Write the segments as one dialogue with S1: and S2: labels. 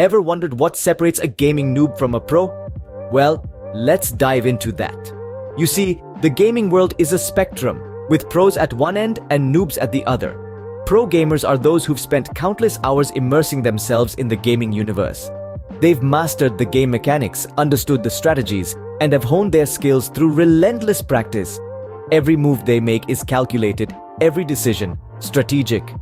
S1: Ever wondered what separates a gaming noob from a pro? Well, let's dive into that. You see, the gaming world is a spectrum, with pros at one end and noobs at the other. Pro gamers are those who've spent countless hours immersing themselves in the gaming universe. They've mastered the game mechanics, understood the strategies, and have honed their skills through relentless practice. Every move they make is calculated, every decision strategic.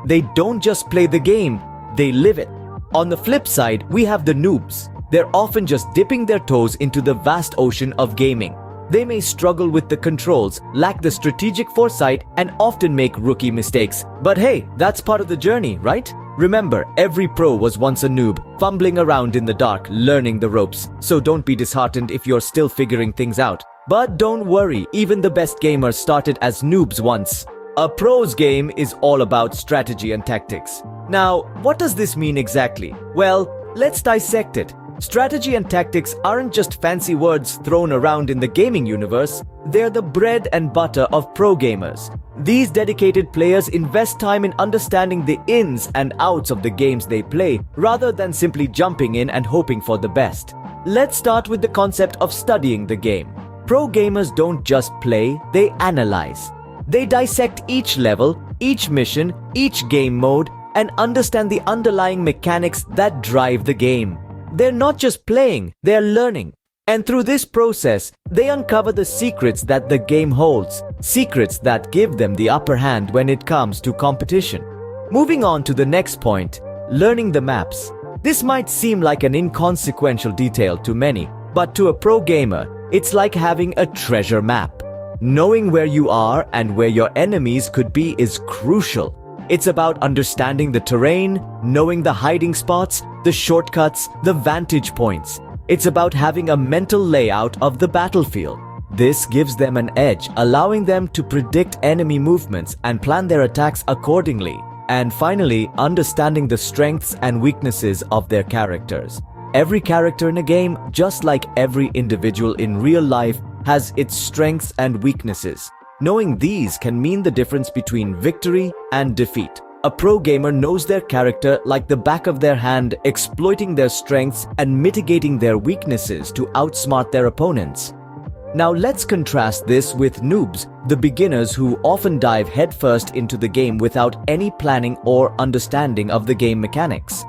S1: They don't just play the game, they live it. On the flip side, we have the noobs. They're often just dipping their toes into the vast ocean of gaming. They may struggle with the controls, lack the strategic foresight, and often make rookie mistakes. But hey, that's part of the journey, right? Remember, every pro was once a noob, fumbling around in the dark, learning the ropes. So don't be disheartened if you're still figuring things out. But don't worry, even the best gamers started as noobs once. A pro's game is all about strategy and tactics. Now, what does this mean exactly? Well, let's dissect it. Strategy and tactics aren't just fancy words thrown around in the gaming universe, they're the bread and butter of pro gamers. These dedicated players invest time in understanding the ins and outs of the games they play, rather than simply jumping in and hoping for the best. Let's start with the concept of studying the game. Pro gamers don't just play, they analyze. They dissect each level, each mission, each game mode, and understand the underlying mechanics that drive the game. They're not just playing, they're learning. And through this process, they uncover the secrets that the game holds, secrets that give them the upper hand when it comes to competition. Moving on to the next point, learning the maps. This might seem like an inconsequential detail to many, but to a pro gamer, it's like having a treasure map. Knowing where you are and where your enemies could be is crucial. It's about understanding the terrain, knowing the hiding spots, the shortcuts, the vantage points. It's about having a mental layout of the battlefield. This gives them an edge, allowing them to predict enemy movements and plan their attacks accordingly. And finally, understanding the strengths and weaknesses of their characters. Every character in a game, just like every individual in real life, has its strengths and weaknesses. Knowing these can mean the difference between victory and defeat. A pro gamer knows their character like the back of their hand, exploiting their strengths and mitigating their weaknesses to outsmart their opponents. Now let's contrast this with noobs, the beginners who often dive headfirst into the game without any planning or understanding of the game mechanics.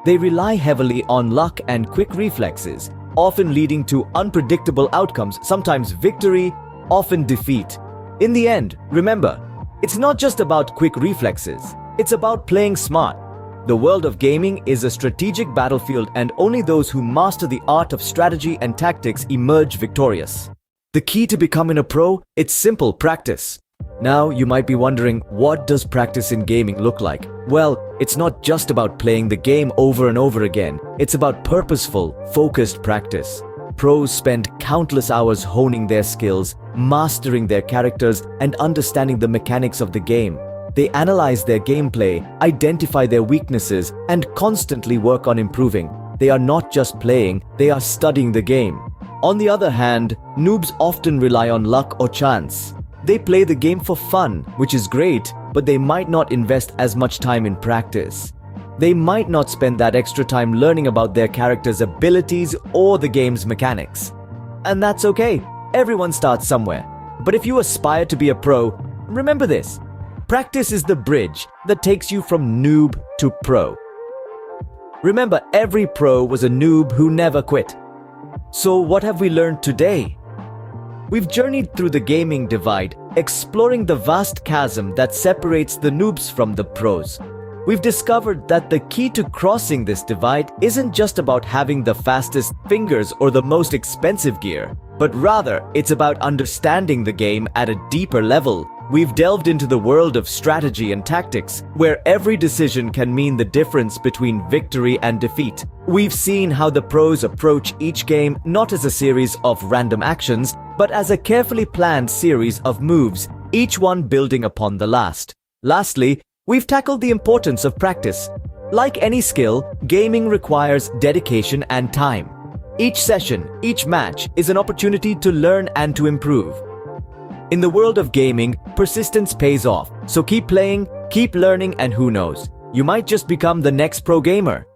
S1: They rely heavily on luck and quick reflexes, often leading to unpredictable outcomes, sometimes victory, often defeat. In the end, remember, it's not just about quick reflexes, it's about playing smart. The world of gaming is a strategic battlefield, and only those who master the art of strategy and tactics emerge victorious. The key to becoming a pro, it's simple: practice. Now you might be wondering, what does practice in gaming look like? Well, it's not just about playing the game over and over again, it's about purposeful, focused practice. Pros spend countless hours honing their skills, mastering their characters, and understanding the mechanics of the game. They analyze their gameplay, identify their weaknesses, and constantly work on improving. They are not just playing, they are studying the game. On the other hand, noobs often rely on luck or chance. They play the game for fun, which is great, but they might not invest as much time in practice. They might not spend that extra time learning about their character's abilities or the game's mechanics. And that's okay. Everyone starts somewhere. But if you aspire to be a pro, remember this: practice is the bridge that takes you from noob to pro. Remember, every pro was a noob who never quit. So what have we learned today? We've journeyed through the gaming divide, exploring the vast chasm that separates the noobs from the pros. We've discovered that the key to crossing this divide isn't just about having the fastest fingers or the most expensive gear, but rather it's about understanding the game at a deeper level. We've delved into the world of strategy and tactics, where every decision can mean the difference between victory and defeat. We've seen how the pros approach each game not as a series of random actions, but as a carefully planned series of moves, each one building upon the last. Lastly, we've tackled the importance of practice. Like any skill, gaming requires dedication and time. Each session, each match is an opportunity to learn and to improve. In the world of gaming, persistence pays off, so keep playing, keep learning, and who knows, you might just become the next pro gamer.